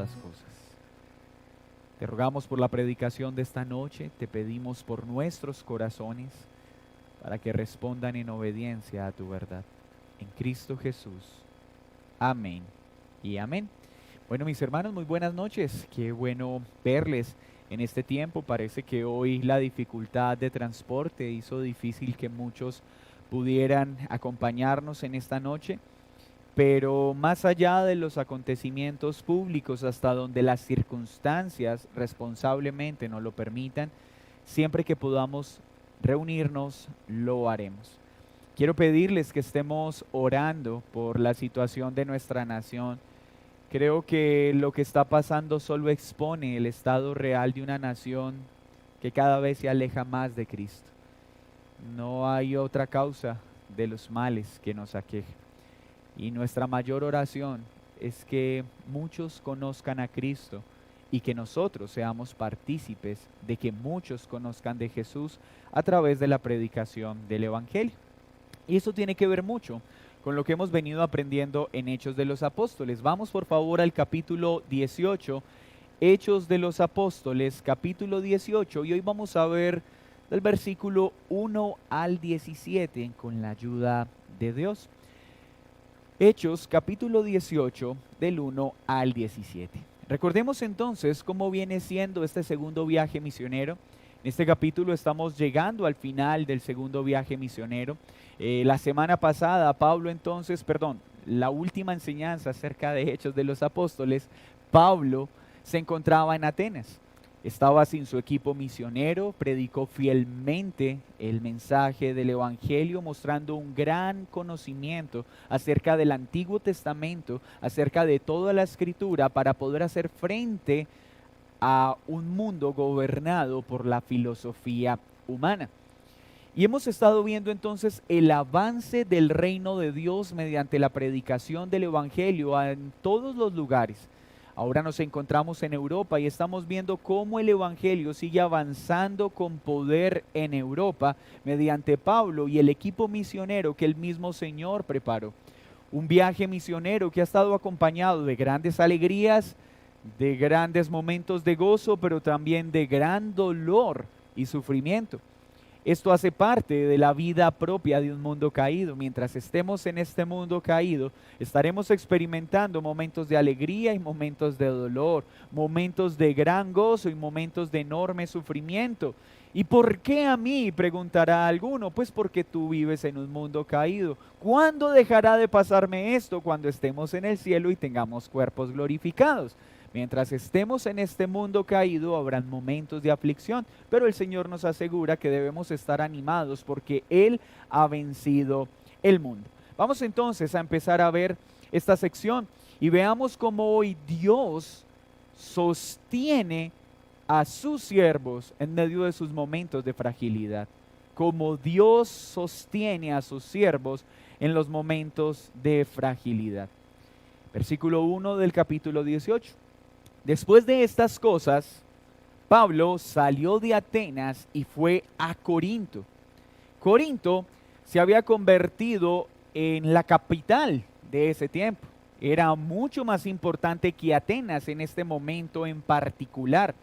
las cosas. Te rogamos por la predicación de esta noche, te pedimos por nuestros corazones para que respondan en obediencia a tu verdad. En Cristo Jesús. Amén y amén. Bueno, mis hermanos, muy buenas noches. Qué bueno verles en este tiempo. Parece que hoy la dificultad de transporte hizo difícil que muchos pudieran acompañarnos en esta noche. Pero más allá de los acontecimientos públicos, hasta donde las circunstancias responsablemente nos lo permitan, siempre que podamos reunirnos, lo haremos. Quiero pedirles que estemos orando por la situación de nuestra nación. Creo que lo que está pasando solo expone el estado real de una nación que cada vez se aleja más de Cristo. No hay otra causa de los males que nos aquejen. Y nuestra mayor oración es que muchos conozcan a Cristo y que nosotros seamos partícipes de que muchos conozcan de Jesús a través de la predicación del Evangelio. Y eso tiene que ver mucho con lo que hemos venido aprendiendo en Hechos de los Apóstoles. Vamos por favor al capítulo 18, Hechos de los Apóstoles, capítulo 18, y hoy vamos a ver del versículo 1 al 17 con la ayuda de Dios. Hechos capítulo 18 del 1 al 17. Recordemos entonces cómo viene siendo este segundo viaje misionero. En este capítulo estamos llegando al final del segundo viaje misionero. La semana pasada la última enseñanza acerca de Hechos de los Apóstoles, Pablo se encontraba en Atenas. Estaba sin su equipo misionero, predicó fielmente el mensaje del Evangelio, mostrando un gran conocimiento acerca del Antiguo Testamento, acerca de toda la Escritura, para poder hacer frente a un mundo gobernado por la filosofía humana. Y hemos estado viendo entonces el avance del reino de Dios mediante la predicación del Evangelio en todos los lugares. Ahora nos encontramos en Europa y estamos viendo cómo el Evangelio sigue avanzando con poder en Europa mediante Pablo y el equipo misionero que el mismo Señor preparó. Un viaje misionero que ha estado acompañado de grandes alegrías, de grandes momentos de gozo, pero también de gran dolor y sufrimiento. Esto hace parte de la vida propia de un mundo caído. Mientras estemos en este mundo caído, estaremos experimentando momentos de alegría y momentos de dolor, momentos de gran gozo y momentos de enorme sufrimiento. ¿Y por qué a mí?, preguntará alguno. Pues porque tú vives en un mundo caído. ¿Cuándo dejará de pasarme esto? Cuando estemos en el cielo y tengamos cuerpos glorificados. Mientras estemos en este mundo caído, habrán momentos de aflicción, pero el Señor nos asegura que debemos estar animados porque Él ha vencido el mundo. Vamos entonces a empezar a ver esta sección y veamos cómo hoy Dios sostiene a sus siervos en medio de sus momentos de fragilidad. Como Dios sostiene a sus siervos en los momentos de fragilidad. Versículo 1 del capítulo 18. Después de estas cosas, Pablo salió de Atenas y fue a Corinto. Corinto se había convertido en la capital de ese tiempo. Era mucho más importante que Atenas en este momento en particular.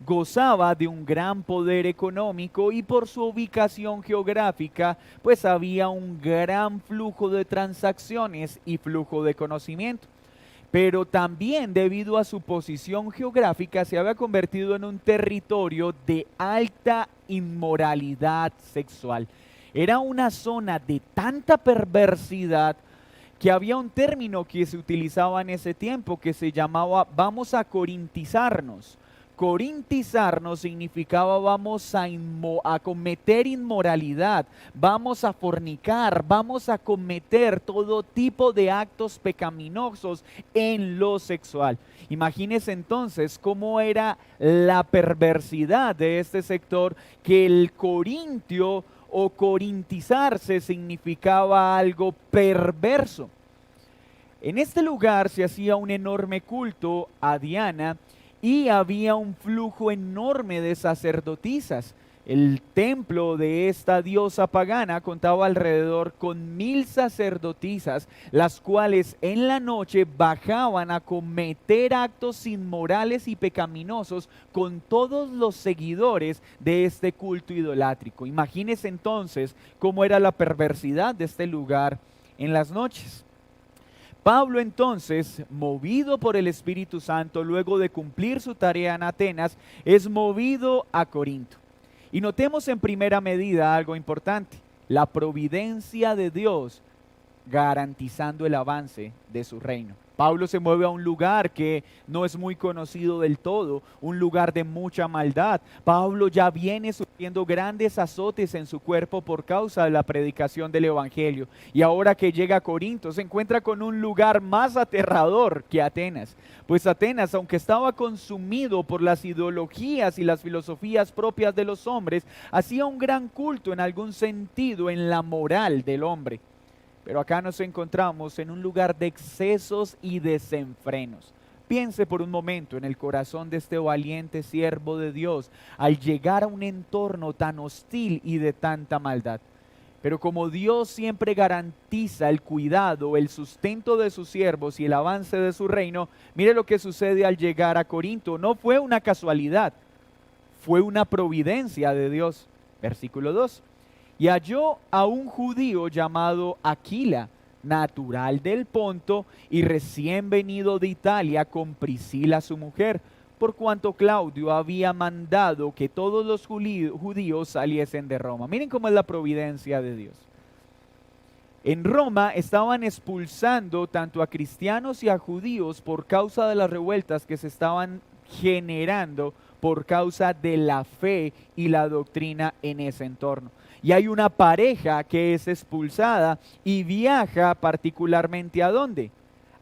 Gozaba de un gran poder económico y por su ubicación geográfica, pues había un gran flujo de transacciones y flujo de conocimiento. Pero también debido a su posición geográfica se había convertido en un territorio de alta inmoralidad sexual. Era una zona de tanta perversidad que había un término que se utilizaba en ese tiempo que se llamaba vamos a corintizarnos. Corintizarnos significaba vamos a cometer inmoralidad, vamos a fornicar, vamos a cometer todo tipo de actos pecaminosos en lo sexual. Imagínense entonces cómo era la perversidad de este sector, que el corintio o corintizarse significaba algo perverso. En este lugar se hacía un enorme culto a Diana y había un flujo enorme de sacerdotisas. El templo de esta diosa pagana contaba alrededor con 1000 sacerdotisas, las cuales en la noche bajaban a cometer actos inmorales y pecaminosos con todos los seguidores de este culto idolátrico. Imagínense entonces cómo era la perversidad de este lugar en las noches. Pablo entonces, movido por el Espíritu Santo, luego de cumplir su tarea en Atenas, es movido a Corinto. Y notemos en primera medida algo importante: la providencia de Dios garantizando el avance de su reino. Pablo se mueve a un lugar que no es muy conocido del todo, un lugar de mucha maldad. Pablo ya viene sufriendo grandes azotes en su cuerpo por causa de la predicación del Evangelio. Y ahora que llega a Corinto, se encuentra con un lugar más aterrador que Atenas. Pues Atenas, aunque estaba consumido por las ideologías y las filosofías propias de los hombres, hacía un gran culto en algún sentido en la moral del hombre. Pero acá nos encontramos en un lugar de excesos y desenfrenos. Piense por un momento en el corazón de este valiente siervo de Dios al llegar a un entorno tan hostil y de tanta maldad. Pero como Dios siempre garantiza el cuidado, el sustento de sus siervos y el avance de su reino, mire lo que sucede al llegar a Corinto. No fue una casualidad, fue una providencia de Dios. Versículo 2. Y halló a un judío llamado Aquila, natural del Ponto y recién venido de Italia con Priscila su mujer, por cuanto Claudio había mandado que todos los judíos saliesen de Roma. Miren cómo es la providencia de Dios. En Roma estaban expulsando tanto a cristianos y a judíos por causa de las revueltas que se estaban generando por causa de la fe y la doctrina en ese entorno. Y hay una pareja que es expulsada y viaja particularmente ¿a dónde?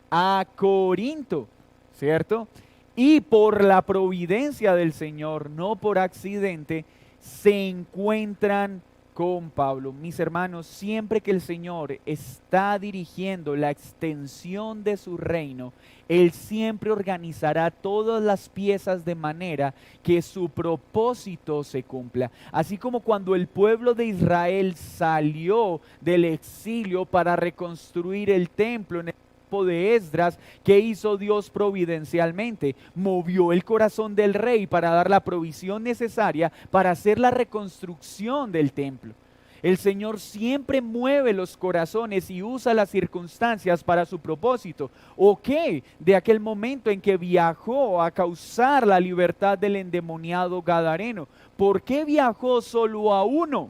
A Corinto, ¿cierto? Y por la providencia del Señor, no por accidente, se encuentran con Pablo. Mis hermanos, siempre que el Señor está dirigiendo la extensión de su reino, Él siempre organizará todas las piezas de manera que su propósito se cumpla. Así como cuando el pueblo de Israel salió del exilio para reconstruir el templo en el de Esdras, ¿qué hizo Dios providencialmente? Movió el corazón del rey para dar la provisión necesaria para hacer la reconstrucción del templo. El Señor siempre mueve los corazones y usa las circunstancias para su propósito. ¿O qué? De aquel momento en que viajó a causar la libertad del endemoniado gadareno. ¿Por qué viajó solo a uno?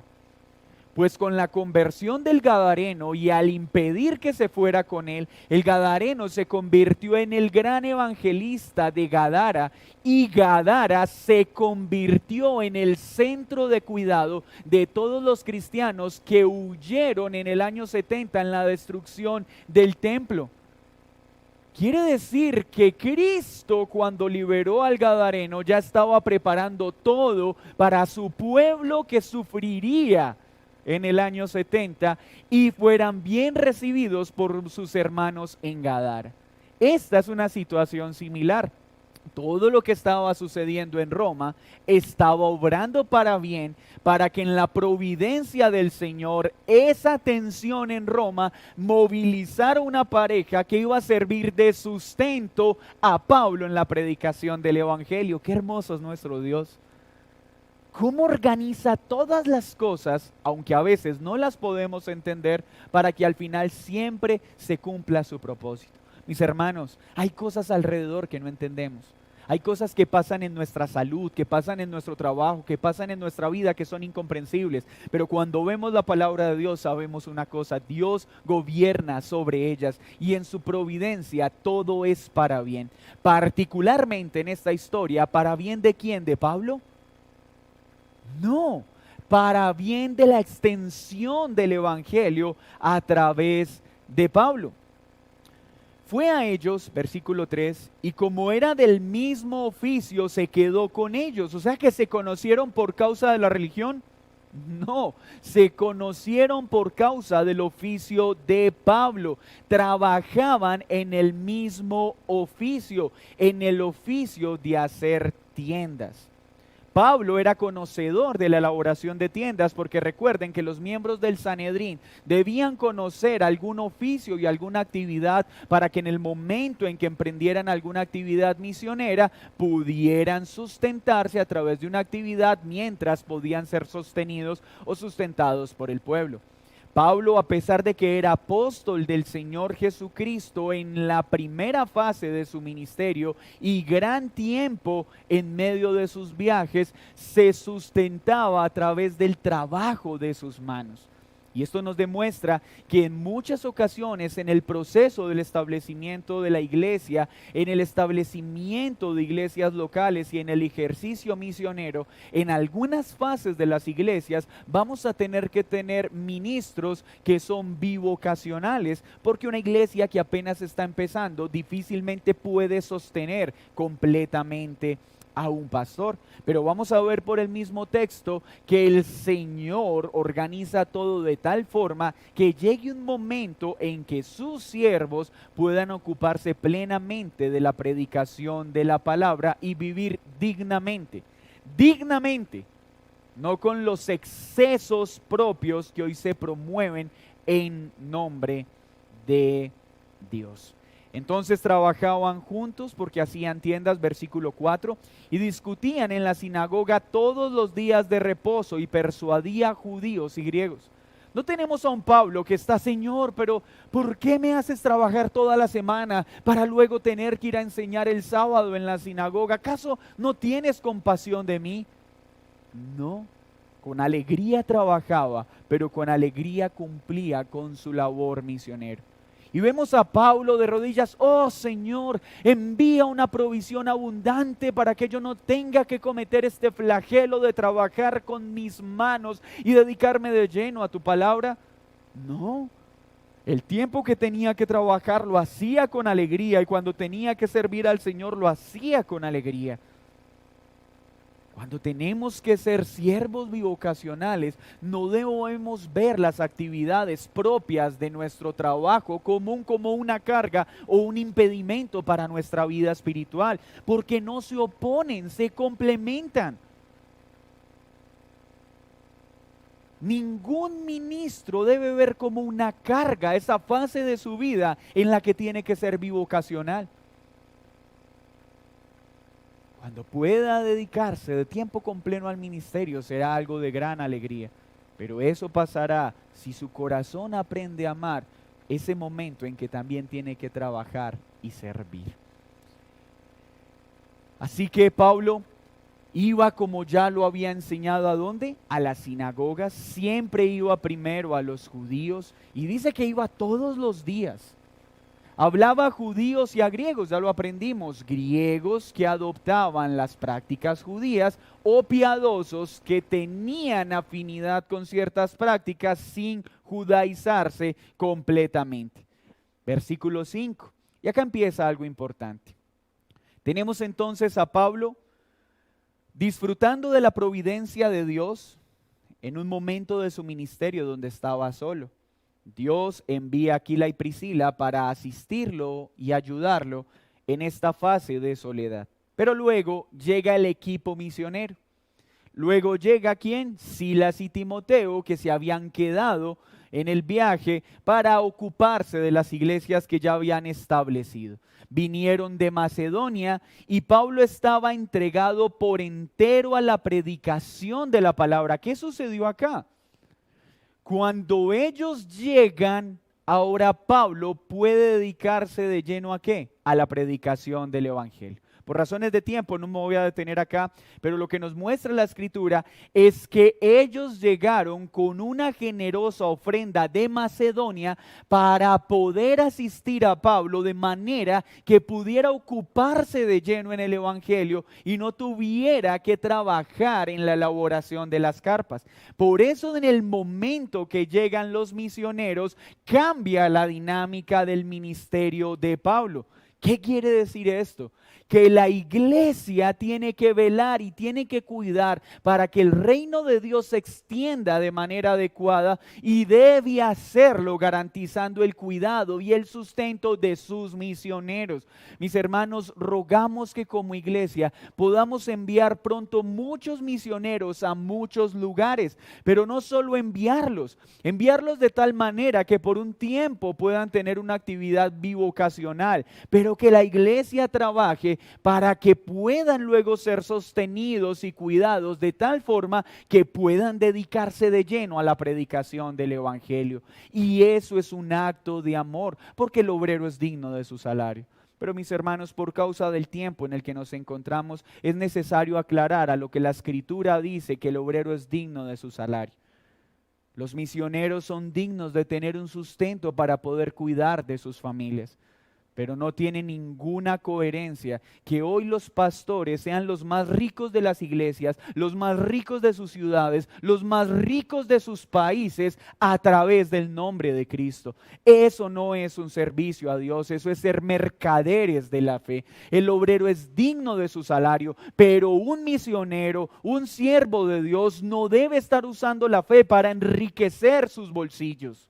Pues con la conversión del gadareno y al impedir que se fuera con él, el gadareno se convirtió en el gran evangelista de Gadara y Gadara se convirtió en el centro de cuidado de todos los cristianos que huyeron en el año 70 en la destrucción del templo. Quiere decir que Cristo, cuando liberó al gadareno, ya estaba preparando todo para su pueblo que sufriría en el año 70 y fueran bien recibidos por sus hermanos en Gadara. Esta es una situación similar. Todo lo que estaba sucediendo en Roma estaba obrando para bien, para que en la providencia del Señor esa tensión en Roma movilizara una pareja que iba a servir de sustento a Pablo en la predicación del Evangelio. Qué hermoso es nuestro Dios. ¿Cómo organiza todas las cosas, aunque a veces no las podemos entender, para que al final siempre se cumpla su propósito? Mis hermanos, hay cosas alrededor que no entendemos. Hay cosas que pasan en nuestra salud, que pasan en nuestro trabajo, que pasan en nuestra vida, que son incomprensibles. Pero cuando vemos la palabra de Dios, sabemos una cosa: Dios gobierna sobre ellas y en su providencia todo es para bien. Particularmente en esta historia, ¿para bien de quién? ¿De Pablo? No, para bien de la extensión del Evangelio a través de Pablo. Fue a ellos, versículo 3, y como era del mismo oficio, se quedó con ellos. O sea que se conocieron por causa de la religión. No, se conocieron por causa del oficio de Pablo. Trabajaban en el mismo oficio, en el oficio de hacer tiendas. Pablo era conocedor de la elaboración de tiendas, porque recuerden que los miembros del Sanedrín debían conocer algún oficio y alguna actividad para que en el momento en que emprendieran alguna actividad misionera pudieran sustentarse a través de una actividad mientras podían ser sostenidos o sustentados por el pueblo. Pablo, a pesar de que era apóstol del Señor Jesucristo en la primera fase de su ministerio y gran tiempo en medio de sus viajes, se sustentaba a través del trabajo de sus manos. Y esto nos demuestra que en muchas ocasiones en el proceso del establecimiento de la iglesia, en el establecimiento de iglesias locales y en el ejercicio misionero, en algunas fases de las iglesias vamos a tener que tener ministros que son bivocacionales, porque una iglesia que apenas está empezando difícilmente puede sostener completamente a un pastor. Pero vamos a ver por el mismo texto que el Señor organiza todo de tal forma que llegue un momento en que sus siervos puedan ocuparse plenamente de la predicación de la palabra y vivir dignamente, no con los excesos propios que hoy se promueven en nombre de Dios. Entonces trabajaban juntos porque hacían tiendas, versículo 4, y discutían en la sinagoga todos los días de reposo y persuadía a judíos y griegos. No tenemos a un Pablo que está: Señor, pero ¿por qué me haces trabajar toda la semana para luego tener que ir a enseñar el sábado en la sinagoga? ¿Acaso no tienes compasión de mí? No, con alegría trabajaba, pero con alegría cumplía con su labor misionero. Y vemos a Pablo de rodillas: oh Señor, envía una provisión abundante para que yo no tenga que cometer este flagelo de trabajar con mis manos y dedicarme de lleno a tu palabra. No, el tiempo que tenía que trabajar lo hacía con alegría, y cuando tenía que servir al Señor lo hacía con alegría. Cuando tenemos que ser siervos bivocacionales, no debemos ver las actividades propias de nuestro trabajo como una carga o un impedimento para nuestra vida espiritual, porque no se oponen, se complementan. Ningún ministro debe ver como una carga esa fase de su vida en la que tiene que ser bivocacional. Cuando pueda dedicarse de tiempo completo al ministerio será algo de gran alegría, pero eso pasará si su corazón aprende a amar ese momento en que también tiene que trabajar y servir. Así que Pablo iba, como ya lo había enseñado, ¿a dónde? A las sinagogas. Siempre iba primero a los judíos y dice que iba todos los días. Hablaba a judíos y a griegos, ya lo aprendimos, griegos que adoptaban las prácticas judías o piadosos que tenían afinidad con ciertas prácticas sin judaizarse completamente. Versículo 5, y acá empieza algo importante. Tenemos entonces a Pablo disfrutando de la providencia de Dios en un momento de su ministerio donde estaba solo. Dios envía a Aquila y Priscila para asistirlo y ayudarlo en esta fase de soledad. Pero luego llega el equipo misionero. Luego llega ¿quién? Silas y Timoteo, que se habían quedado en el viaje para ocuparse de las iglesias que ya habían establecido. Vinieron de Macedonia y Pablo estaba entregado por entero a la predicación de la palabra. ¿Qué sucedió acá? Cuando ellos llegan, ahora Pablo puede dedicarse de lleno ¿a qué? A la predicación del evangelio. Por razones de tiempo no me voy a detener acá, pero lo que nos muestra la escritura es que ellos llegaron con una generosa ofrenda de Macedonia para poder asistir a Pablo de manera que pudiera ocuparse de lleno en el evangelio y no tuviera que trabajar en la elaboración de las carpas. Por eso en el momento que llegan los misioneros cambia la dinámica del ministerio de Pablo. ¿Qué quiere decir esto? Que la iglesia tiene que velar y tiene que cuidar para que el reino de Dios se extienda de manera adecuada, y debe hacerlo garantizando el cuidado y el sustento de sus misioneros. Mis hermanos, rogamos que como iglesia podamos enviar pronto muchos misioneros a muchos lugares, pero no solo enviarlos de tal manera que por un tiempo puedan tener una actividad bivocacional, pero que la iglesia trabaje para que puedan luego ser sostenidos y cuidados de tal forma que puedan dedicarse de lleno a la predicación del evangelio. Y eso es un acto de amor, porque el obrero es digno de su salario. Pero mis hermanos, por causa del tiempo en el que nos encontramos, es necesario aclarar a lo que la Escritura dice, que el obrero es digno de su salario. Los misioneros son dignos de tener un sustento para poder cuidar de sus familias. Pero no tiene ninguna coherencia que hoy los pastores sean los más ricos de las iglesias, los más ricos de sus ciudades, los más ricos de sus países a través del nombre de Cristo. Eso no es un servicio a Dios, eso es ser mercaderes de la fe. El obrero es digno de su salario, pero un misionero, un siervo de Dios, no debe estar usando la fe para enriquecer sus bolsillos.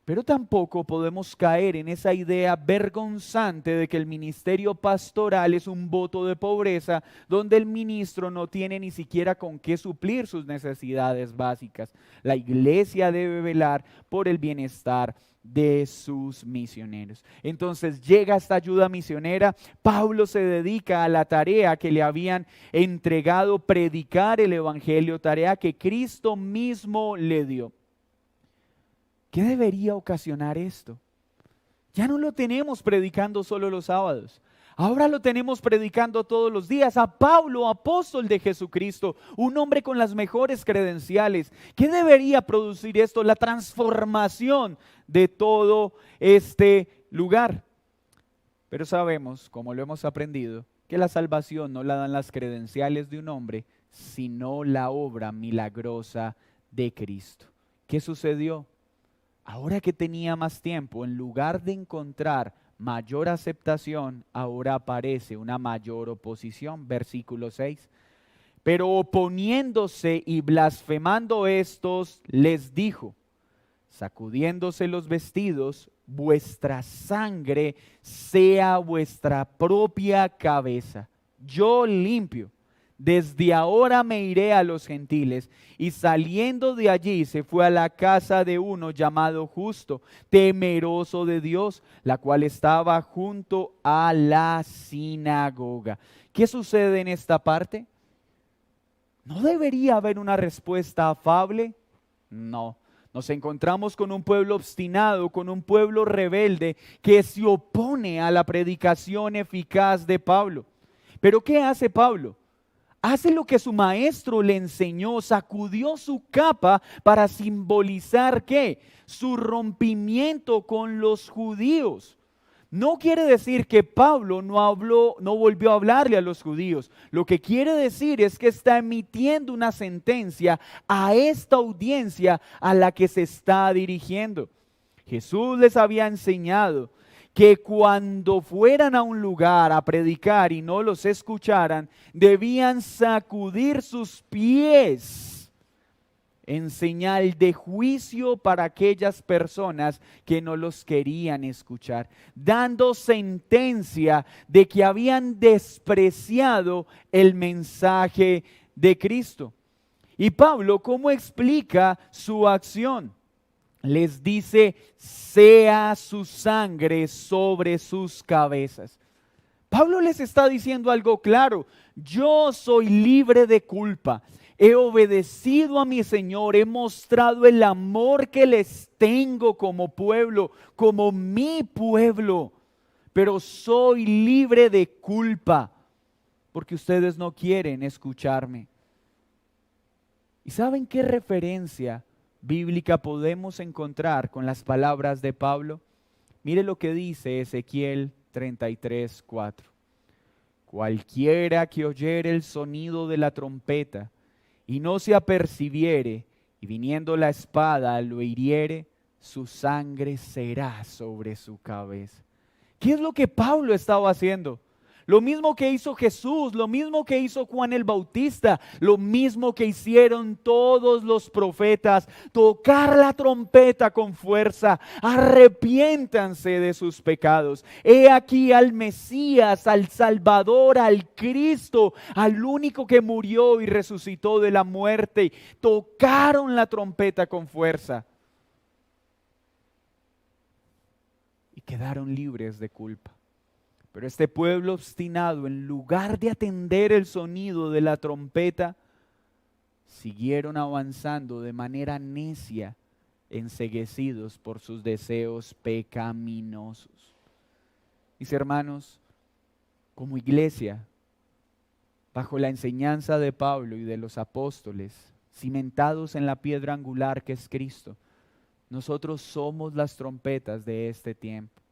Pero tampoco podemos caer en esa idea vergonzante de que el ministerio pastoral es un voto de pobreza, donde el ministro no tiene ni siquiera con qué suplir sus necesidades básicas. La iglesia debe velar por el bienestar de sus misioneros. Entonces llega esta ayuda misionera. Pablo se dedica a la tarea que le habían entregado, predicar el evangelio, tarea que Cristo mismo le dio. ¿Qué debería ocasionar esto? Ya no lo tenemos predicando solo los sábados. Ahora lo tenemos predicando todos los días. A Pablo, apóstol de Jesucristo, un hombre con las mejores credenciales. ¿Qué debería producir esto? La transformación de todo este lugar. Pero sabemos, como lo hemos aprendido, que la salvación no la dan las credenciales de un hombre, sino la obra milagrosa de Cristo. ¿Qué sucedió? Ahora que tenía más tiempo, en lugar de encontrar mayor aceptación, ahora aparece una mayor oposición. Versículo 6. Pero oponiéndose y blasfemando estos, les dijo, sacudiéndose los vestidos, vuestra sangre sea vuestra propia cabeza. Yo limpio. Desde ahora me iré a los gentiles. Y saliendo de allí se fue a la casa de uno llamado Justo, temeroso de Dios, la cual estaba junto a la sinagoga. ¿Qué sucede en esta parte? ¿No debería haber una respuesta afable? No. Nos encontramos con un pueblo obstinado, con un pueblo rebelde que se opone a la predicación eficaz de Pablo. ¿Pero qué hace Pablo? Hace lo que su maestro le enseñó, sacudió su capa para simbolizar ¿qué? Su rompimiento con los judíos. No quiere decir que Pablo no volvió a hablarle a los judíos. Lo que quiere decir es que está emitiendo una sentencia a esta audiencia a la que se está dirigiendo. Jesús les había enseñado que cuando fueran a un lugar a predicar y no los escucharan, debían sacudir sus pies en señal de juicio para aquellas personas que no los querían escuchar, dando sentencia de que habían despreciado el mensaje de Cristo. Y Pablo, ¿cómo explica su acción? Les dice, sea su sangre sobre sus cabezas. Pablo les está diciendo algo claro. Yo soy libre de culpa. He obedecido a mi Señor. He mostrado el amor que les tengo como pueblo, como mi pueblo. Pero soy libre de culpa porque ustedes no quieren escucharme. ¿Y saben qué referencia bíblica podemos encontrar con las palabras de Pablo? Mire lo que dice Ezequiel 33:4. Cualquiera que oyere el sonido de la trompeta y no se apercibiere, y viniendo la espada lo hiriere, su sangre será sobre su cabeza. ¿Qué es lo que Pablo estaba haciendo? Lo mismo que hizo Jesús, lo mismo que hizo Juan el Bautista, lo mismo que hicieron todos los profetas, tocar la trompeta con fuerza, arrepiéntanse de sus pecados. He aquí al Mesías, al Salvador, al Cristo, al único que murió y resucitó de la muerte. Tocaron la trompeta con fuerza y quedaron libres de culpa. Pero este pueblo obstinado, en lugar de atender el sonido de la trompeta, siguieron avanzando de manera necia, enceguecidos por sus deseos pecaminosos. Mis hermanos, como iglesia, bajo la enseñanza de Pablo y de los apóstoles, cimentados en la piedra angular que es Cristo, nosotros somos las trompetas de este tiempo.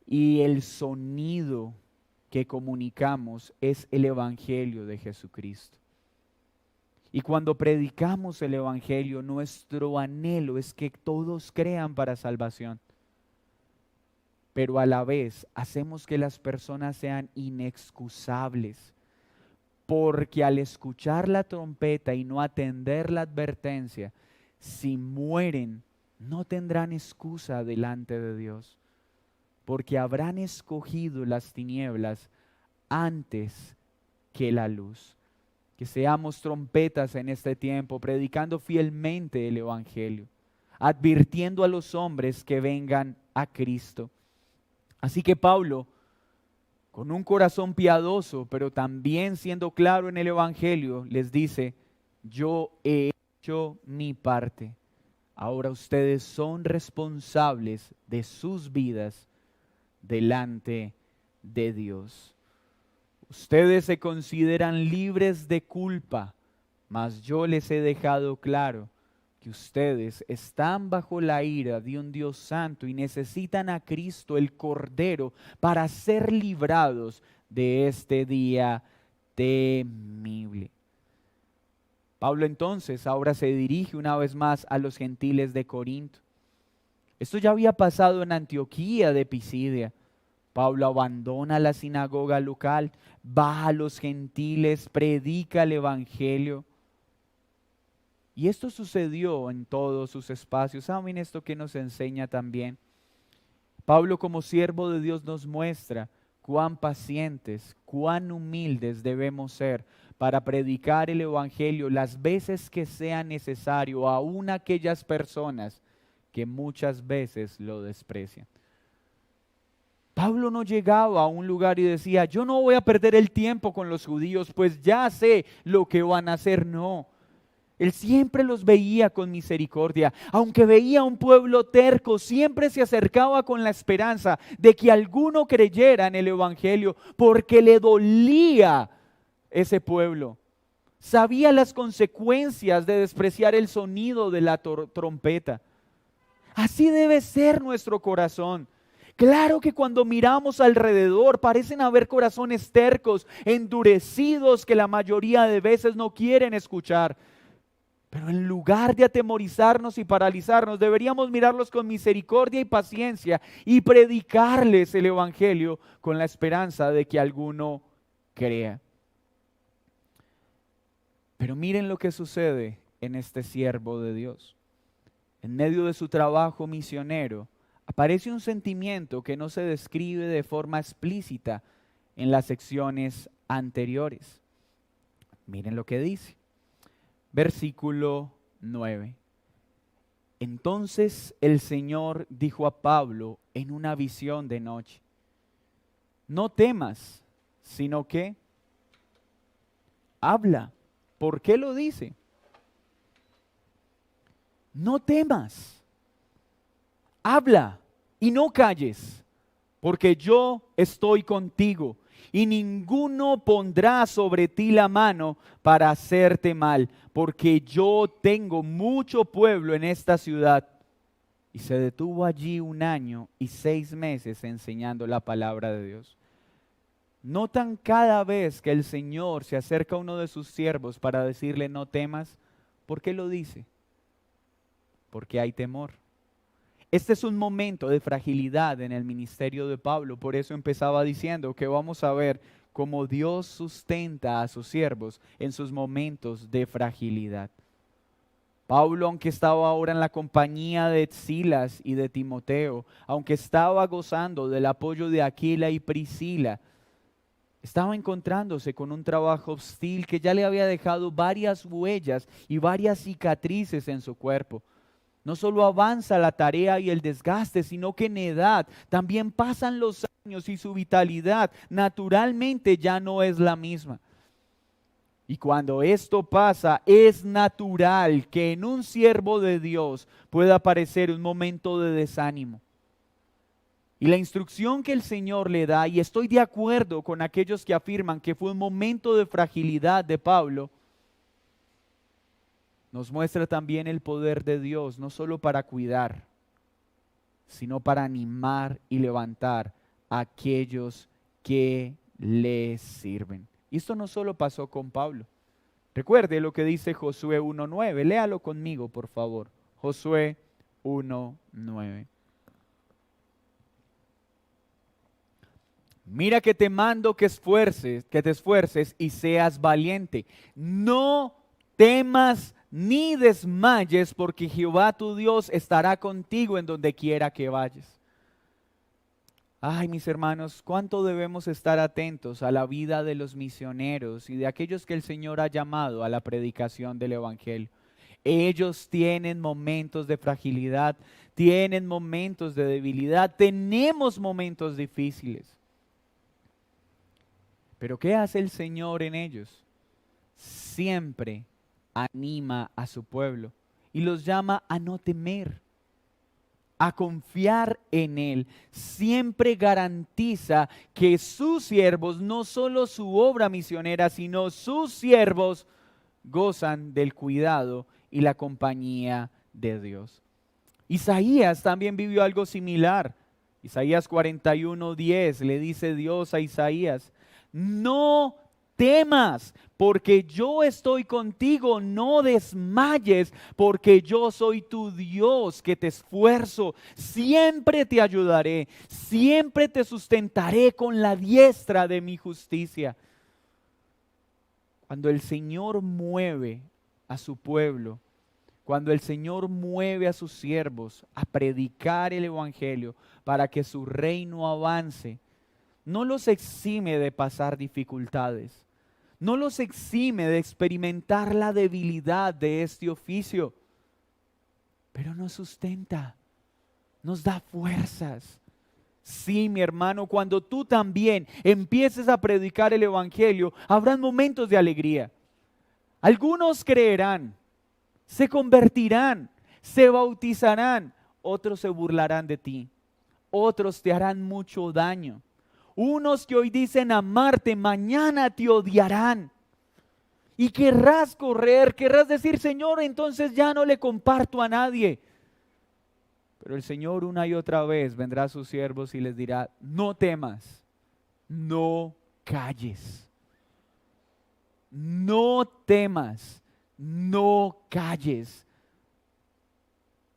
Y el sonido que comunicamos es el Evangelio de Jesucristo. Y cuando predicamos el Evangelio, nuestro anhelo es que todos crean para salvación. Pero a la vez hacemos que las personas sean inexcusables. Porque al escuchar la trompeta y no atender la advertencia, si mueren, no tendrán excusa delante de Dios. Porque habrán escogido las tinieblas antes que la luz. Que seamos trompetas en este tiempo, predicando fielmente el Evangelio, advirtiendo a los hombres que vengan a Cristo. Así que Pablo, con un corazón piadoso, pero también siendo claro en el Evangelio, les dice: yo he hecho mi parte. Ahora ustedes son responsables de sus vidas delante de Dios. Ustedes se consideran libres de culpa, mas yo les he dejado claro que ustedes están bajo la ira de un Dios santo y necesitan a Cristo el Cordero para ser librados de este día temible. Pablo entonces ahora se dirige una vez más a los gentiles de Corinto. Esto ya había pasado en Antioquía de Pisidia. Pablo abandona la sinagoga local, va a los gentiles, predica el Evangelio. Y esto sucedió en todos sus espacios. ¿Saben esto que nos enseña también? Pablo, como siervo de Dios, nos muestra cuán pacientes, cuán humildes debemos ser para predicar el Evangelio las veces que sea necesario, aun a aquellas personas que muchas veces lo desprecian. Pablo no llegaba a un lugar y decía: yo no voy a perder el tiempo con los judíos, pues ya sé lo que van a hacer. No, él siempre los veía con misericordia. Aunque veía un pueblo terco, siempre se acercaba con la esperanza de que alguno creyera en el Evangelio, porque le dolía ese pueblo. Sabía las consecuencias de despreciar el sonido de la trompeta. Así debe ser nuestro corazón. Claro que cuando miramos alrededor parecen haber corazones tercos, endurecidos, que la mayoría de veces no quieren escuchar. Pero en lugar de atemorizarnos y paralizarnos, deberíamos mirarlos con misericordia y paciencia y predicarles el Evangelio con la esperanza de que alguno crea. Pero miren lo que sucede en este siervo de Dios. En medio de su trabajo misionero, aparece un sentimiento que no se describe de forma explícita en las secciones anteriores. Miren lo que dice. Versículo 9. Entonces el Señor dijo a Pablo en una visión de noche: no temas, sino que habla. ¿Por qué lo dice? No temas, habla y no calles, porque yo estoy contigo y ninguno pondrá sobre ti la mano para hacerte mal, porque yo tengo mucho pueblo en esta ciudad. Y se detuvo allí 1 año y 6 meses enseñando la palabra de Dios. ¿Notan cada vez que el Señor se acerca a uno de sus siervos para decirle no temas? ¿Por qué lo dice? Porque hay temor. Este es un momento de fragilidad en el ministerio de Pablo. Por eso empezaba diciendo que vamos a ver cómo Dios sustenta a sus siervos en sus momentos de fragilidad. Pablo, aunque estaba ahora en la compañía de Silas y de Timoteo, aunque estaba gozando del apoyo de Aquila y Priscila, estaba encontrándose con un trabajo hostil que ya le había dejado varias huellas y varias cicatrices en su cuerpo. No solo avanza la tarea y el desgaste, sino que en edad también pasan los años y su vitalidad naturalmente ya no es la misma. Y cuando esto pasa, es natural que en un siervo de Dios pueda aparecer un momento de desánimo. Y la instrucción que el Señor le da, y estoy de acuerdo con aquellos que afirman que fue un momento de fragilidad de Pablo, nos muestra también el poder de Dios, no solo para cuidar, sino para animar y levantar a aquellos que le sirven. Y esto no solo pasó con Pablo. Recuerde lo que dice Josué 1:9. Léalo conmigo, por favor. Josué 1:9. Mira que te mando que te esfuerces y seas valiente. No temas ni desmayes, porque Jehová tu Dios estará contigo en donde quiera que vayas. Ay, mis hermanos, cuánto debemos estar atentos a la vida de los misioneros y de aquellos que el Señor ha llamado a la predicación del Evangelio. Ellos tienen momentos de fragilidad, tienen momentos de debilidad, tenemos momentos difíciles. Pero ¿qué hace el Señor en ellos? Siempre anima a su pueblo y los llama a no temer, a confiar en Él. Siempre garantiza que sus siervos, no solo su obra misionera, sino sus siervos gozan del cuidado y la compañía de Dios. Isaías también vivió algo similar. Isaías 41:10 le dice Dios a Isaías: no temas, porque yo estoy contigo, no desmayes, porque yo soy tu Dios que te esfuerzo, siempre te ayudaré, siempre te sustentaré con la diestra de mi justicia. Cuando el Señor mueve a su pueblo, cuando el Señor mueve a sus siervos a predicar el Evangelio para que su reino avance, no los exime de pasar dificultades, no los exime de experimentar la debilidad de este oficio, pero nos sustenta, nos da fuerzas. Sí, mi hermano, cuando tú también empieces a predicar el Evangelio, habrán momentos de alegría. Algunos creerán, se convertirán, se bautizarán, otros se burlarán de ti, otros te harán mucho daño. Unos que hoy dicen amarte, mañana te odiarán. Y querrás correr, querrás decir: Señor, entonces ya no le comparto a nadie. Pero el Señor una y otra vez vendrá a sus siervos y les dirá: no temas, no calles. No temas, no calles.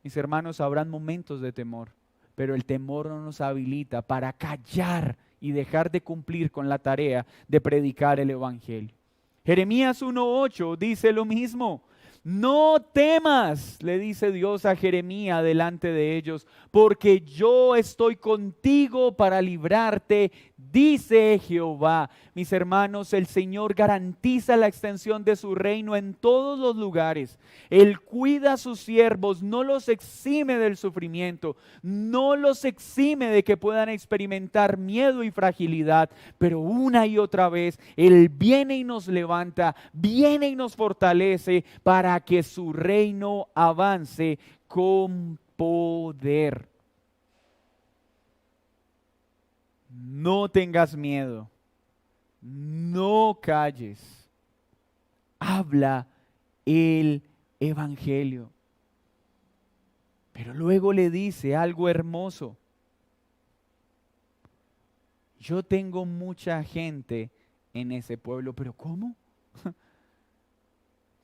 Mis hermanos, habrán momentos de temor, pero el temor no nos habilita para callar y dejar de cumplir con la tarea de predicar el Evangelio. Jeremías 1:8 dice lo mismo. No temas, le dice Dios a Jeremías delante de ellos, porque yo estoy contigo para librarte, dice Jehová. Mis hermanos, el Señor garantiza la extensión de su reino en todos los lugares. Él cuida a sus siervos, no los exime del sufrimiento, no los exime de que puedan experimentar miedo y fragilidad, pero una y otra vez Él viene y nos levanta, viene y nos fortalece para que su reino avance con poder. No tengas miedo, no calles, habla el Evangelio. Pero luego le dice algo hermoso: yo tengo mucha gente en ese pueblo. ¿Pero cómo?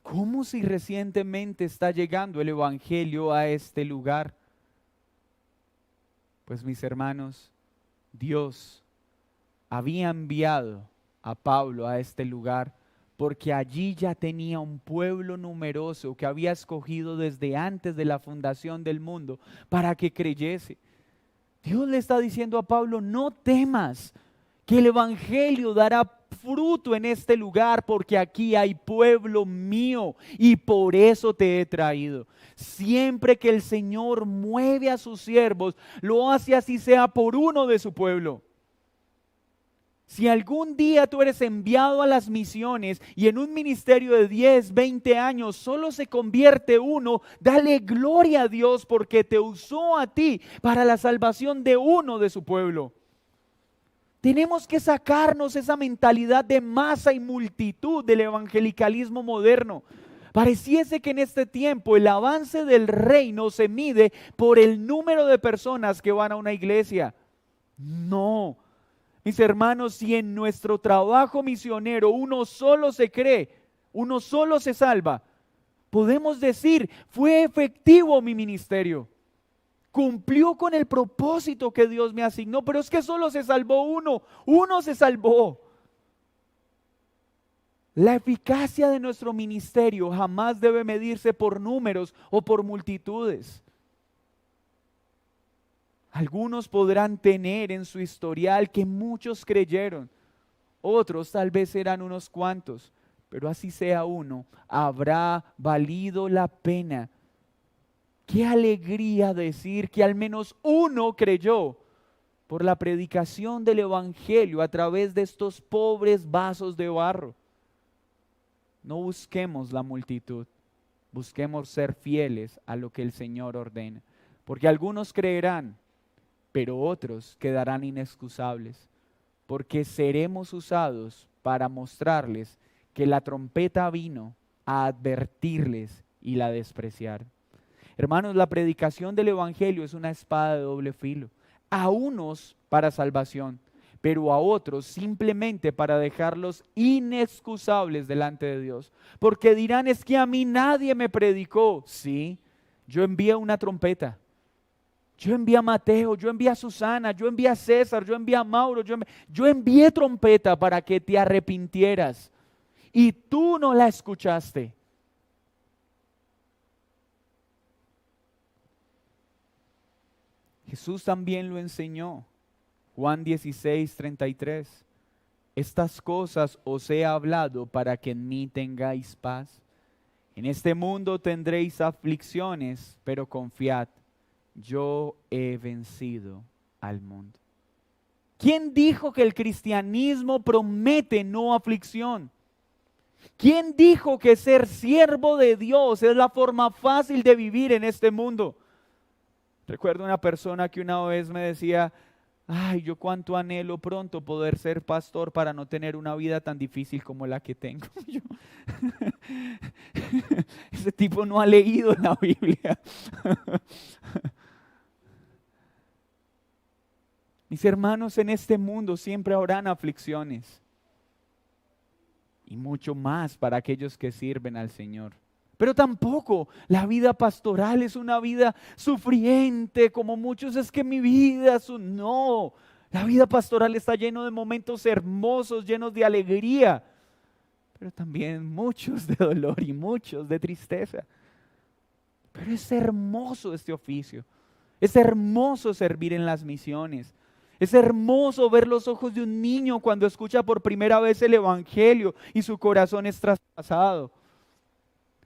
¿Cómo si recientemente está llegando el Evangelio a este lugar? Pues mis hermanos, Dios había enviado a Pablo a este lugar porque allí ya tenía un pueblo numeroso que había escogido desde antes de la fundación del mundo para que creyese. Dios le está diciendo a Pablo, no temas, que el evangelio dará fruto en este lugar porque aquí hay pueblo mío y por eso te he traído. Siempre que el Señor mueve a sus siervos, lo hace así sea por uno de su pueblo. Si algún día tú eres enviado a las misiones y en un ministerio de 10, 20 años solo se convierte uno, dale gloria a Dios porque te usó a ti para la salvación de uno de su pueblo. Tenemos que sacarnos esa mentalidad de masa y multitud del evangelicalismo moderno. Pareciese que en este tiempo el avance del reino se mide por el número de personas que van a una iglesia. No. Mis hermanos, si en nuestro trabajo misionero uno solo se cree, uno solo se salva, podemos decir, fue efectivo mi ministerio, cumplió con el propósito que Dios me asignó, pero es que solo se salvó uno se salvó. La eficacia de nuestro ministerio jamás debe medirse por números o por multitudes. Algunos podrán tener en su historial que muchos creyeron, otros tal vez serán unos cuantos, pero así sea uno, habrá valido la pena. Qué alegría decir que al menos uno creyó por la predicación del evangelio a través de estos pobres vasos de barro. No busquemos la multitud, busquemos ser fieles a lo que el Señor ordena, porque algunos creerán, pero otros quedarán inexcusables, porque seremos usados para mostrarles que la trompeta vino a advertirles y la despreciaron. Hermanos, la predicación del evangelio es una espada de doble filo, a unos para salvación, pero a otros simplemente para dejarlos inexcusables delante de Dios, porque dirán, es que a mí nadie me predicó. Sí, yo envié una trompeta. Yo envié a Mateo, yo envié a Susana, yo envié a César, yo envié a Mauro, yo envié trompeta para que te arrepintieras y tú no la escuchaste. Jesús también lo enseñó. Juan 16:33. Estas cosas os he hablado para que en mí tengáis paz. En este mundo tendréis aflicciones, pero confiad. Yo he vencido al mundo. ¿Quién dijo que el cristianismo promete no aflicción? ¿Quién dijo que ser siervo de Dios es la forma fácil de vivir en este mundo? Recuerdo una persona que una vez me decía, ay, yo cuánto anhelo pronto poder ser pastor para no tener una vida tan difícil como la que tengo. Ese tipo no ha leído la Biblia. Mis hermanos, en este mundo siempre habrán aflicciones y mucho más para aquellos que sirven al Señor. Pero tampoco la vida pastoral es una vida sufriente como muchos, es que mi vida es no. La vida pastoral está lleno de momentos hermosos, llenos de alegría, pero también muchos de dolor y muchos de tristeza. Pero es hermoso este oficio, es hermoso servir en las misiones. Es hermoso ver los ojos de un niño cuando escucha por primera vez el evangelio y su corazón es traspasado.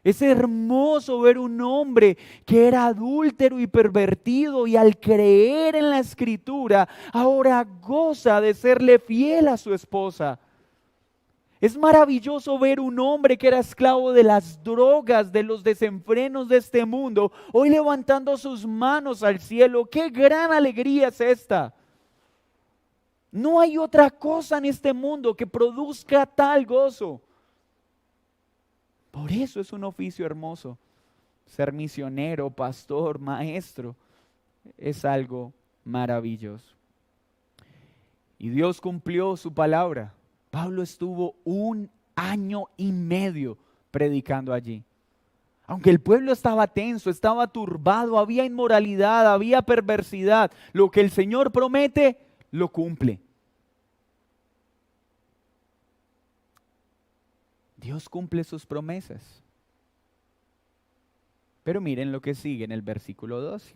Es hermoso ver un hombre que era adúltero y pervertido y al creer en la escritura ahora goza de serle fiel a su esposa. Es maravilloso ver un hombre que era esclavo de las drogas, de los desenfrenos de este mundo, hoy levantando sus manos al cielo. ¡Qué gran alegría es esta! No hay otra cosa en este mundo que produzca tal gozo. Por eso es un oficio hermoso. Ser misionero, pastor, maestro, es algo maravilloso. Y Dios cumplió su palabra. Pablo estuvo 1 año y medio predicando allí. Aunque el pueblo estaba tenso, estaba turbado, había inmoralidad, había perversidad, lo que el Señor promete, lo cumple. Dios cumple sus promesas. Pero miren lo que sigue en el versículo 12.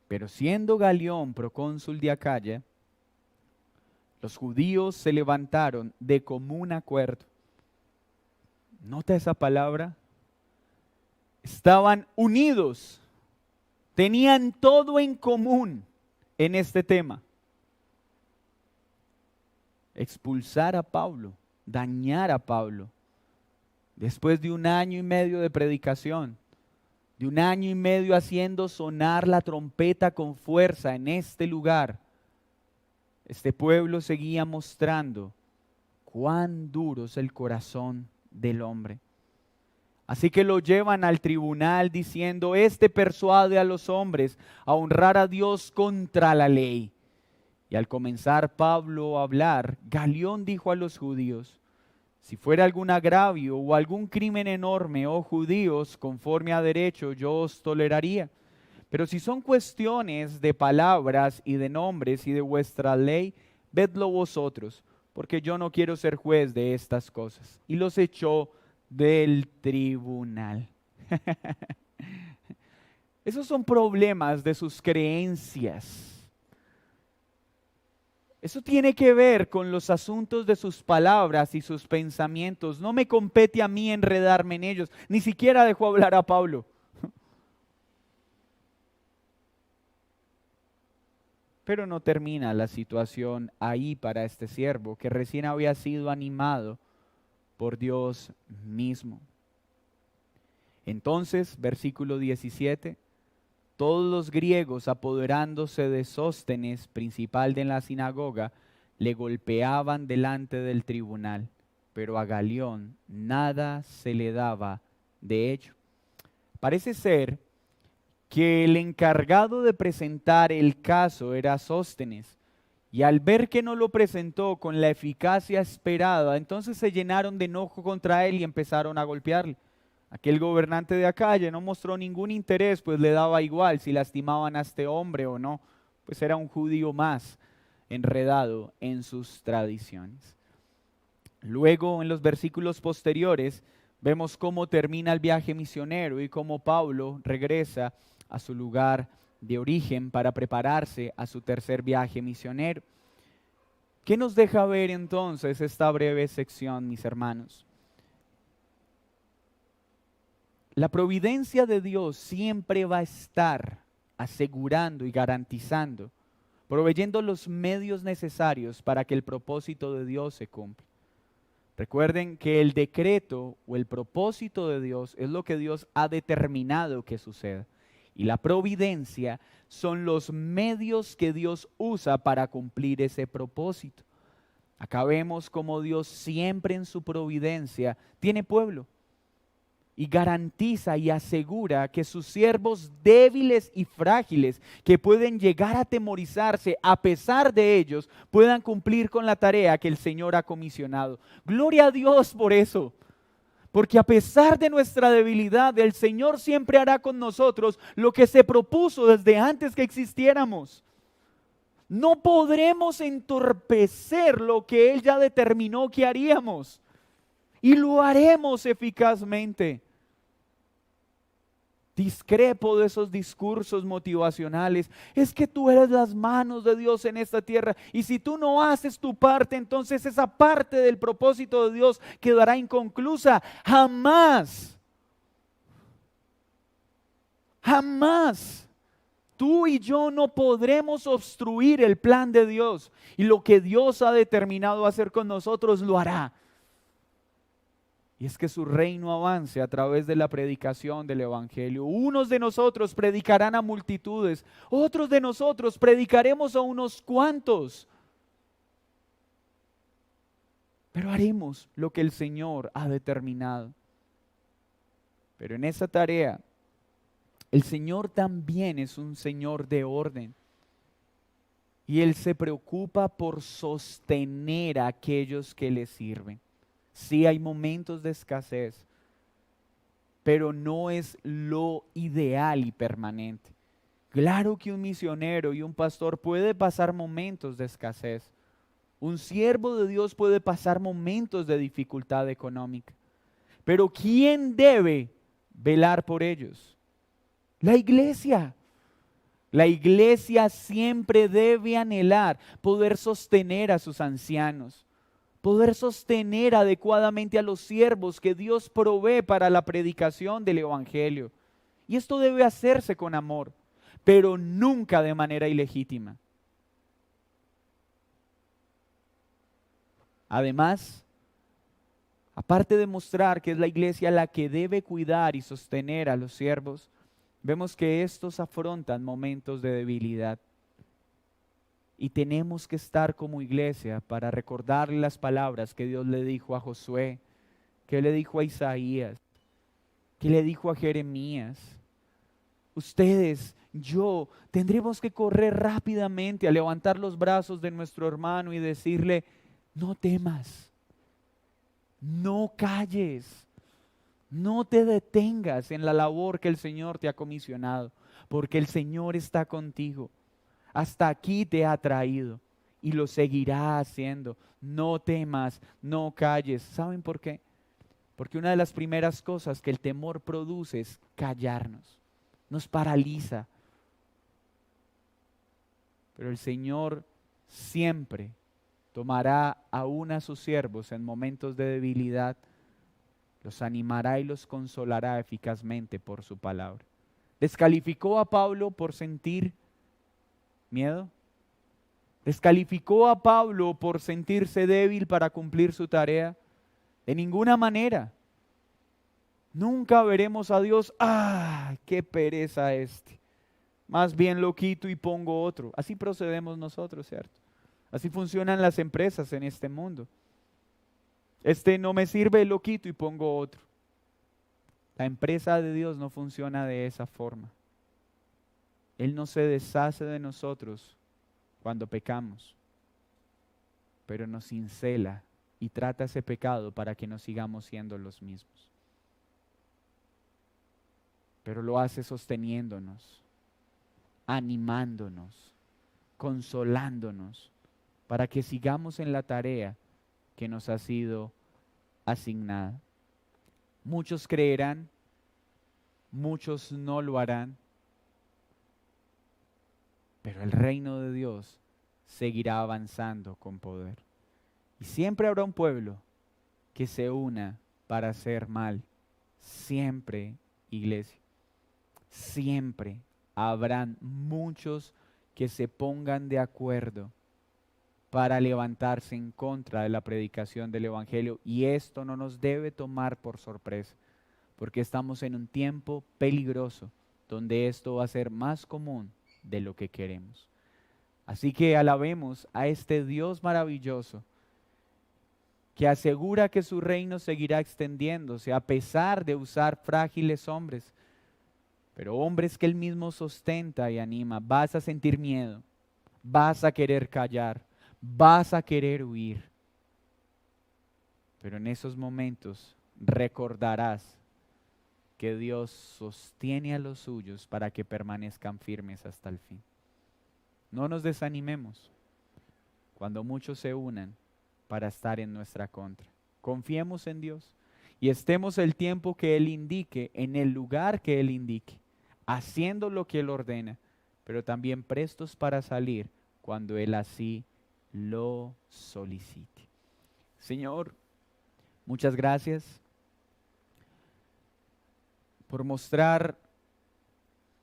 Pero siendo Galión procónsul de Acaya, los judíos se levantaron de común acuerdo. Nota esa palabra. Estaban unidos, tenían todo en común en este tema. Expulsar a Pablo, dañar a Pablo. Después de 1 año y medio de predicación, de 1 año y medio haciendo sonar la trompeta con fuerza en este lugar, este pueblo seguía mostrando cuán duro es el corazón del hombre. Así que lo llevan al tribunal diciendo, este persuade a los hombres a honrar a Dios contra la ley. Y al comenzar Pablo a hablar, Galión dijo a los judíos, si fuera algún agravio o algún crimen enorme, oh judíos, conforme a derecho, yo os toleraría. Pero si son cuestiones de palabras y de nombres y de vuestra ley, vedlo vosotros, porque yo no quiero ser juez de estas cosas. Y los echó del tribunal. Esos son problemas de sus creencias. Eso tiene que ver con los asuntos de sus palabras y sus pensamientos. No me compete a mí enredarme en ellos. Ni siquiera dejó hablar a Pablo. Pero no termina la situación ahí para este siervo que recién había sido animado por Dios mismo. Entonces, versículo 17, todos los griegos apoderándose de Sóstenes, principal de la sinagoga, le golpeaban delante del tribunal, pero a Galión nada se le daba de hecho. Parece ser que el encargado de presentar el caso era Sóstenes, y al ver que no lo presentó con la eficacia esperada, entonces se llenaron de enojo contra él y empezaron a golpearle. Aquel gobernante de Acaya no mostró ningún interés, pues le daba igual si lastimaban a este hombre o no, pues era un judío más enredado en sus tradiciones. Luego, en los versículos posteriores, vemos cómo termina el viaje misionero y cómo Pablo regresa a su lugar de origen para prepararse a su tercer viaje misionero. ¿Qué nos deja ver entonces esta breve sección, mis hermanos? La providencia de Dios siempre va a estar asegurando y garantizando, proveyendo los medios necesarios para que el propósito de Dios se cumpla. Recuerden que el decreto o el propósito de Dios es lo que Dios ha determinado que suceda. Y la providencia son los medios que Dios usa para cumplir ese propósito. Acá vemos cómo Dios siempre en su providencia tiene pueblo y garantiza y asegura que sus siervos débiles y frágiles, que pueden llegar a atemorizarse a pesar de ellos, puedan cumplir con la tarea que el Señor ha comisionado. Gloria a Dios por eso. Porque a pesar de nuestra debilidad, el Señor siempre hará con nosotros lo que se propuso desde antes que existiéramos. No podremos entorpecer lo que Él ya determinó que haríamos. Y lo haremos eficazmente. Discrepo de esos discursos motivacionales. Es que tú eres las manos de Dios en esta tierra y si tú no haces tu parte, entonces esa parte del propósito de Dios quedará inconclusa. Jamás, jamás. Tú y yo no podremos obstruir el plan de Dios y lo que Dios ha determinado hacer con nosotros lo hará. Y es que su reino avance a través de la predicación del Evangelio. Unos de nosotros predicarán a multitudes, otros de nosotros predicaremos a unos cuantos. Pero haremos lo que el Señor ha determinado. Pero en esa tarea, el Señor también es un Señor de orden. Y Él se preocupa por sostener a aquellos que le sirven. Sí hay momentos de escasez, pero no es lo ideal y permanente. Claro que un misionero y un pastor puede pasar momentos de escasez. Un siervo de Dios puede pasar momentos de dificultad económica. Pero ¿quién debe velar por ellos? La iglesia. La iglesia siempre debe anhelar poder sostener a sus ancianos, poder sostener adecuadamente a los siervos que Dios provee para la predicación del evangelio. Y esto debe hacerse con amor, pero nunca de manera ilegítima. Además, aparte de mostrar que es la iglesia la que debe cuidar y sostener a los siervos, vemos que estos afrontan momentos de debilidad. Y tenemos que estar como iglesia para recordarle las palabras que Dios le dijo a Josué, que le dijo a Isaías, que le dijo a Jeremías. Ustedes, yo, tendremos que correr rápidamente a levantar los brazos de nuestro hermano y decirle, no temas, no calles, no te detengas en la labor que el Señor te ha comisionado, porque el Señor está contigo. Hasta aquí te ha traído y lo seguirá haciendo. No temas, no calles. ¿Saben por qué? Porque una de las primeras cosas que el temor produce es callarnos. Nos paraliza. Pero el Señor siempre tomará aún a sus siervos en momentos de debilidad, los animará y los consolará eficazmente por su palabra. ¿Descalificó a Pablo por sentir miedo? ¿Descalificó a Pablo por sentirse débil para cumplir su tarea? De ninguna manera. Nunca veremos a Dios, ¡ah, qué pereza este! Más bien lo quito y pongo otro. Así procedemos nosotros, ¿cierto? Así funcionan las empresas en este mundo. Este no me sirve, lo quito y pongo otro. La empresa de Dios no funciona de esa forma. Él no se deshace de nosotros cuando pecamos, pero nos cincela y trata ese pecado para que no sigamos siendo los mismos. Pero lo hace sosteniéndonos, animándonos, consolándonos, para que sigamos en la tarea que nos ha sido asignada. Muchos creerán, muchos no lo harán, pero el reino de Dios seguirá avanzando con poder. Y siempre habrá un pueblo que se una para hacer mal. Siempre, iglesia. Siempre habrán muchos que se pongan de acuerdo para levantarse en contra de la predicación del evangelio. Y esto no nos debe tomar por sorpresa, porque estamos en un tiempo peligroso donde esto va a ser más común de lo que queremos. Así que alabemos a este Dios maravilloso que asegura que su reino seguirá extendiéndose a pesar de usar frágiles hombres, pero hombres que Él mismo sustenta y anima. Vas a sentir miedo, vas a querer callar, vas a querer huir, pero en esos momentos recordarás que Dios sostiene a los suyos para que permanezcan firmes hasta el fin. No nos desanimemos cuando muchos se unan para estar en nuestra contra. Confiemos en Dios y estemos el tiempo que Él indique, en el lugar que Él indique, haciendo lo que Él ordena, pero también prestos para salir cuando Él así lo solicite. Señor, muchas gracias por mostrar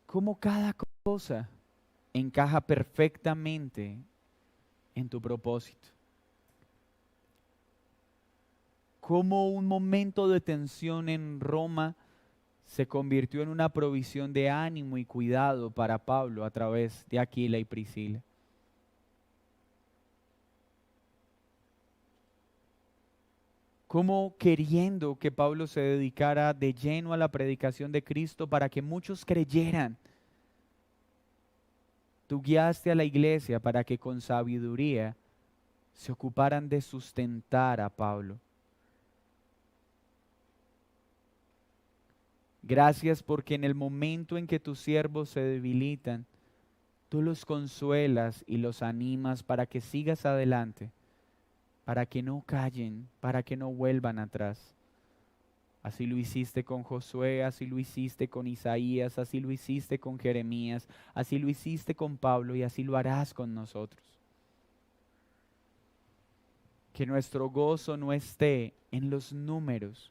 cómo cada cosa encaja perfectamente en tu propósito. Cómo un momento de tensión en Roma se convirtió en una provisión de ánimo y cuidado para Pablo a través de Aquila y Priscila. Cómo queriendo que Pablo se dedicara de lleno a la predicación de Cristo para que muchos creyeran, tú guiaste a la iglesia para que con sabiduría se ocuparan de sustentar a Pablo. Gracias porque en el momento en que tus siervos se debilitan, tú los consuelas y los animas para que sigas adelante, para que no callen, para que no vuelvan atrás. Así lo hiciste con Josué, así lo hiciste con Isaías, así lo hiciste con Jeremías, así lo hiciste con Pablo y así lo harás con nosotros. Que nuestro gozo no esté en los números,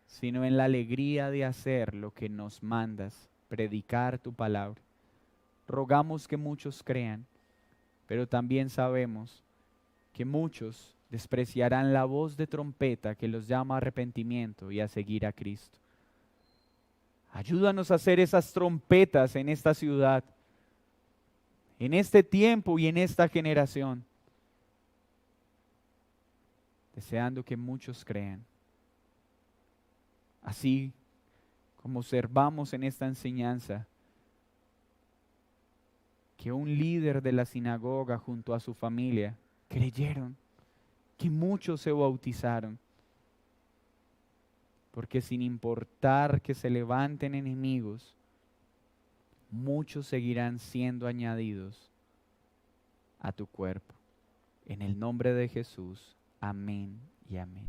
sino en la alegría de hacer lo que nos mandas, predicar tu palabra. Rogamos que muchos crean, pero también sabemos que muchos despreciarán la voz de trompeta que los llama a arrepentimiento y a seguir a Cristo. Ayúdanos a hacer esas trompetas en esta ciudad, en este tiempo y en esta generación, deseando que muchos crean. Así como observamos en esta enseñanza, que un líder de la sinagoga junto a su familia creyeron, que muchos se bautizaron, porque sin importar que se levanten enemigos, muchos seguirán siendo añadidos a tu cuerpo. En el nombre de Jesús, amén y amén.